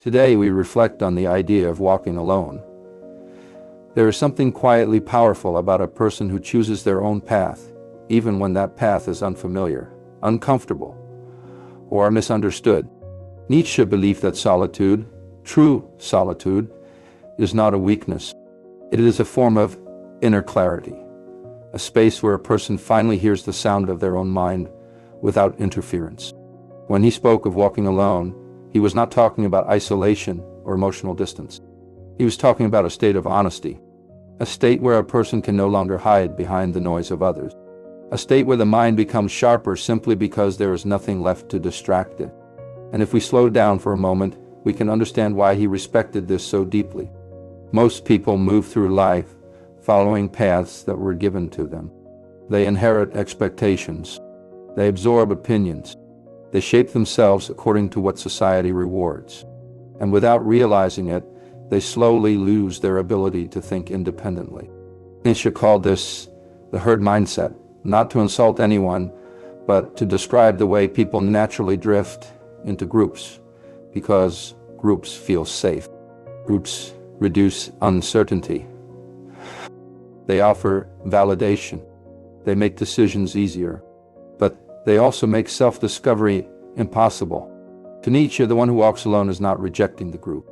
Today we reflect on the idea of walking alone. There is something quietly powerful about a person who chooses their own path, even when that path is unfamiliar, uncomfortable, or misunderstood. Nietzsche believed that solitude, true solitude, is not a weakness. It is a form of inner clarity, a space where a person finally hears the sound of their own mind without interference. When he spoke of walking alone, he was not talking about isolation or emotional distance. He was talking about a state of honesty, a state where a person can no longer hide behind the noise of others, a state where the mind becomes sharper simply because there is nothing left to distract it. And if we slow down for a moment, we can understand why he respected this so deeply. Most people move through life following paths that were given to them. They inherit expectations. They absorb opinions. They shape themselves according to what society rewards. And without realizing it, they slowly lose their ability to think independently. Nietzsche called this the herd mindset, not to insult anyone, but to describe the way people naturally drift into groups, because groups feel safe. Groups reduce uncertainty. They offer validation. They make decisions easier. But they also make self-discovery impossible. To Nietzsche, the one who walks alone is not rejecting the group.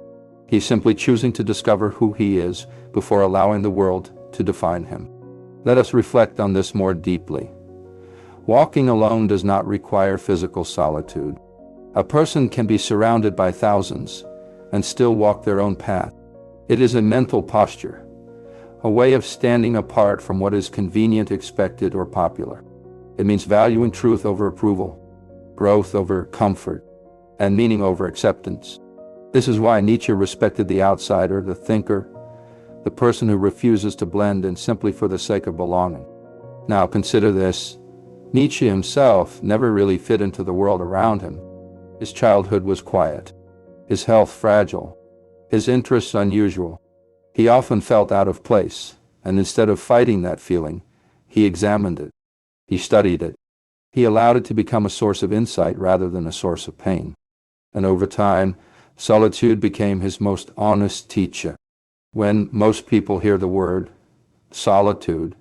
He's simply choosing to discover who he is before allowing the world to define him. Let us reflect on this more deeply. Walking alone does not require physical solitude. A person can be surrounded by thousands and still walk their own path. It is a mental posture, a way of standing apart from what is convenient, expected, or popular. It means valuing truth over approval, growth over comfort, and meaning over acceptance. This is why Nietzsche respected the outsider, the thinker, the person who refuses to blend in simply for the sake of belonging. Now consider this. Nietzsche himself never really fit into the world around him. His childhood was quiet, his health fragile, his interests unusual. He often felt out of place, and instead of fighting that feeling, he examined it. He studied it. He allowed it to become a source of insight rather than a source of pain. And over time, solitude became his most honest teacher. When most people hear the word solitude,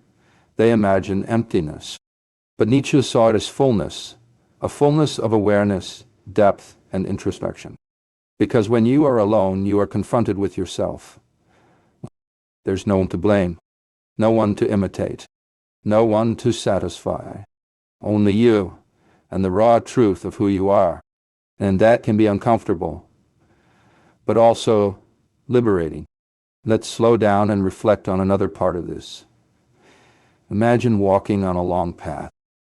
they imagine emptiness. But Nietzsche saw it as fullness, a fullness of awareness, depth, and introspection. Because when you are alone, you are confronted with yourself. There's no one to blame, no one to imitate, no one to satisfy. Only you and the raw truth of who you are. And that can be uncomfortable, but also liberating. Let's slow down and reflect on another part of this. Imagine walking on a long path.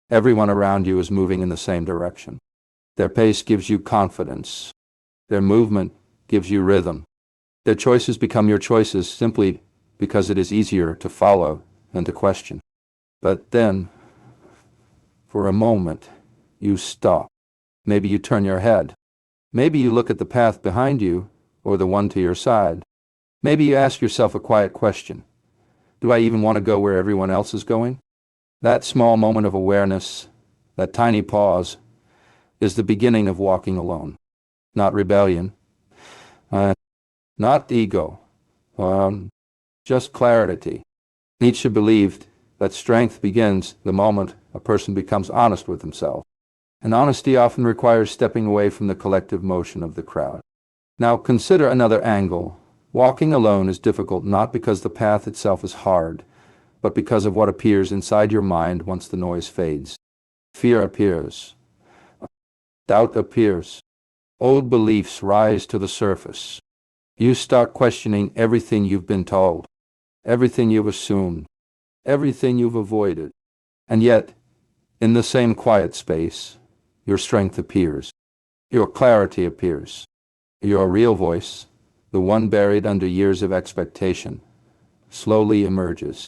Everyone around you is moving in the same direction. Their pace gives you confidence. Their movement gives you rhythm. Their choices become your choices simply because it is easier to follow than to question. But then, for a moment, you stop. Maybe you turn your head. Maybe you look at the path behind you or the one to your side. Maybe you ask yourself a quiet question. Do I even want to go where everyone else is going? That small moment of awareness, that tiny pause, is the beginning of walking alone. Not rebellion, not ego, just clarity. Nietzsche believed that strength begins the moment a person becomes honest with himself. And honesty often requires stepping away from the collective motion of the crowd. Now consider another angle. Walking alone is difficult not because the path itself is hard, but because of what appears inside your mind once the noise fades. Fear appears. Doubt appears. Old beliefs rise to the surface. You start questioning everything you've been told, everything you've assumed, everything you've avoided. And yet, in the same quiet space, your strength appears. Your clarity appears. Your real voice, the one buried under years of expectation, slowly emerges.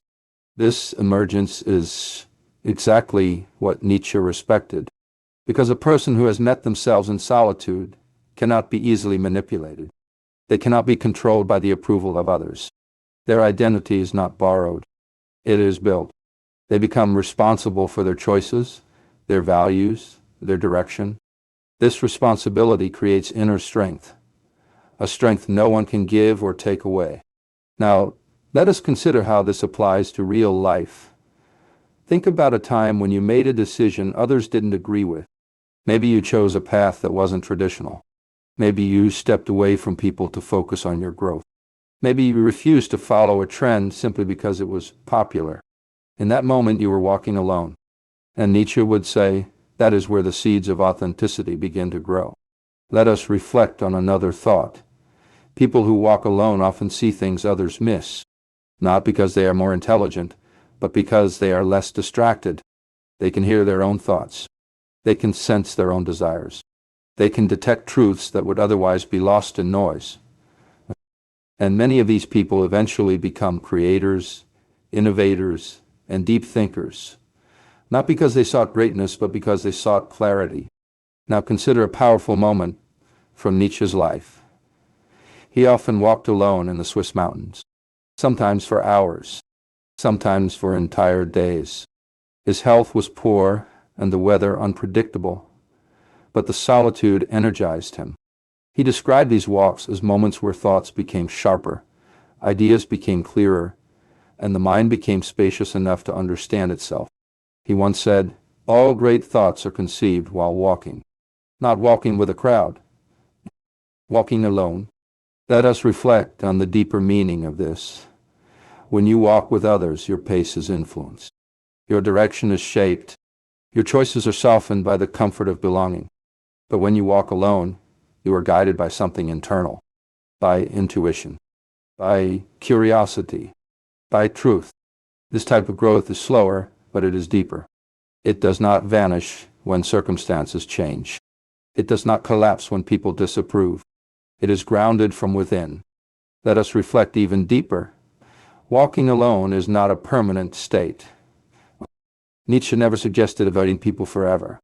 This emergence is exactly what Nietzsche respected, because a person who has met themselves in solitude cannot be easily manipulated. They cannot be controlled by the approval of others. Their identity is not borrowed. It is built. They become responsible for their choices, their values, their direction. This responsibility creates inner strength, a strength no one can give or take away. Now, let us consider how this applies to real life. Think about a time when you made a decision others didn't agree with. Maybe you chose a path that wasn't traditional. Maybe you stepped away from people to focus on your growth. Maybe you refused to follow a trend simply because it was popular. In that moment, you were walking alone. And Nietzsche would say, that is where the seeds of authenticity begin to grow. Let us reflect on another thought. People who walk alone often see things others miss, not because they are more intelligent, but because they are less distracted. They can hear their own thoughts. They can sense their own desires. They can detect truths that would otherwise be lost in noise. And many of these people eventually become creators, innovators, and deep thinkers, not because they sought greatness, but because they sought clarity. Now consider a powerful moment from Nietzsche's life. He often walked alone in the Swiss mountains, sometimes for hours, sometimes for entire days. His health was poor and the weather unpredictable, but the solitude energized him. He described these walks as moments where thoughts became sharper, ideas became clearer, and the mind became spacious enough to understand itself. He once said, "All great thoughts are conceived while walking." Not walking with a crowd, walking alone. Let us reflect on the deeper meaning of this. When you walk with others, your pace is influenced. Your direction is shaped. Your choices are softened by the comfort of belonging. But when you walk alone, you are guided by something internal, by intuition, by curiosity, by truth. This type of growth is slower, but it is deeper. It does not vanish when circumstances change. It does not collapse when people disapprove. It is grounded from within. Let us reflect even deeper. Walking alone is not a permanent state. Nietzsche never suggested avoiding people forever.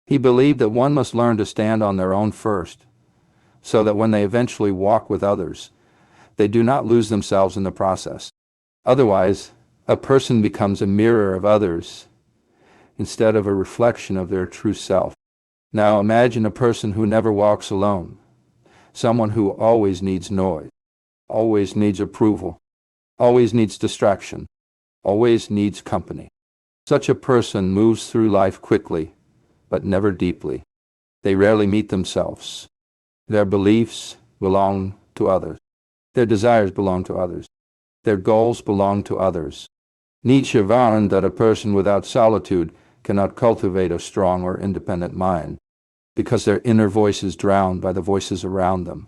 He believed that one must learn to stand on their own first, so that when they eventually walk with others, they do not lose themselves in the process. Otherwise, a person becomes a mirror of others instead of a reflection of their true self. Now imagine a person who never walks alone, someone who always needs noise, always needs approval, always needs distraction, always needs company. Such a person moves through life quickly, but never deeply. They rarely meet themselves. Their beliefs belong to others. Their desires belong to others. Their goals belong to others. Nietzsche warned that a person without solitude cannot cultivate a strong or independent mind, because their inner voice is drowned by the voices around them.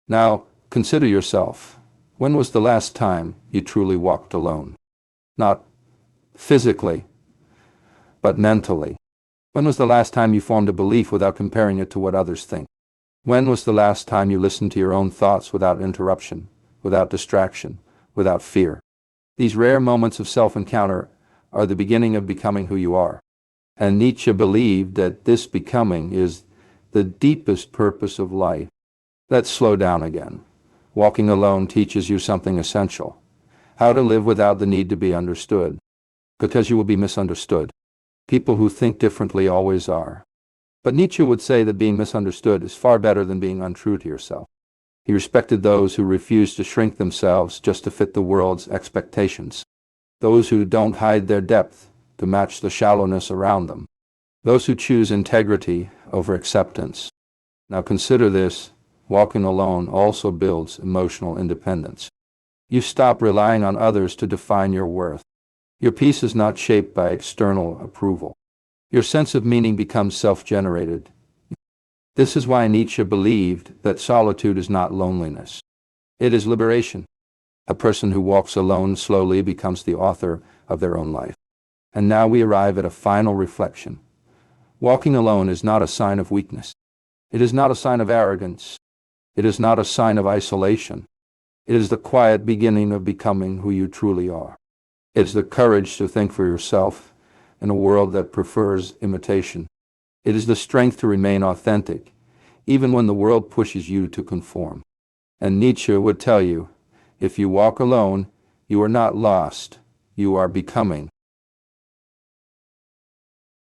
Now, consider yourself. When was the last time you truly walked alone? Not physically, but mentally. When was the last time you formed a belief without comparing it to what others think? When was the last time you listened to your own thoughts without interruption, without distraction, without fear? These rare moments of self-encounter are the beginning of becoming who you are. And Nietzsche believed that this becoming is the deepest purpose of life. Let's slow down again. Walking alone teaches you something essential: how to live without the need to be understood, because you will be misunderstood. People who think differently always are. But Nietzsche would say that being misunderstood is far better than being untrue to yourself. He respected those who refuse to shrink themselves just to fit the world's expectations, those who don't hide their depth to match the shallowness around them, those who choose integrity over acceptance. Now consider this: walking alone also builds emotional independence. You stop relying on others to define your worth. Your peace is not shaped by external approval. Your sense of meaning becomes self-generated. This is why Nietzsche believed that solitude is not loneliness. It is liberation. A person who walks alone slowly becomes the author of their own life. And now we arrive at a final reflection. Walking alone is not a sign of weakness. It is not a sign of arrogance. It is not a sign of isolation. It is the quiet beginning of becoming who you truly are. It is the courage to think for yourself in a world that prefers imitation. It is the strength to remain authentic, even when the world pushes you to conform. And Nietzsche would tell you, if you walk alone, you are not lost, you are becoming.